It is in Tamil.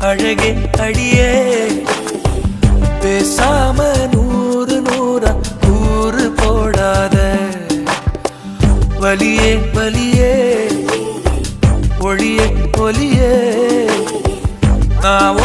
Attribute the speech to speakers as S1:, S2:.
S1: அழகே அடியே பேசாம நூறு நூறா கூறு போடாத வலியே வலியே ஒளியே ஒலியே நான்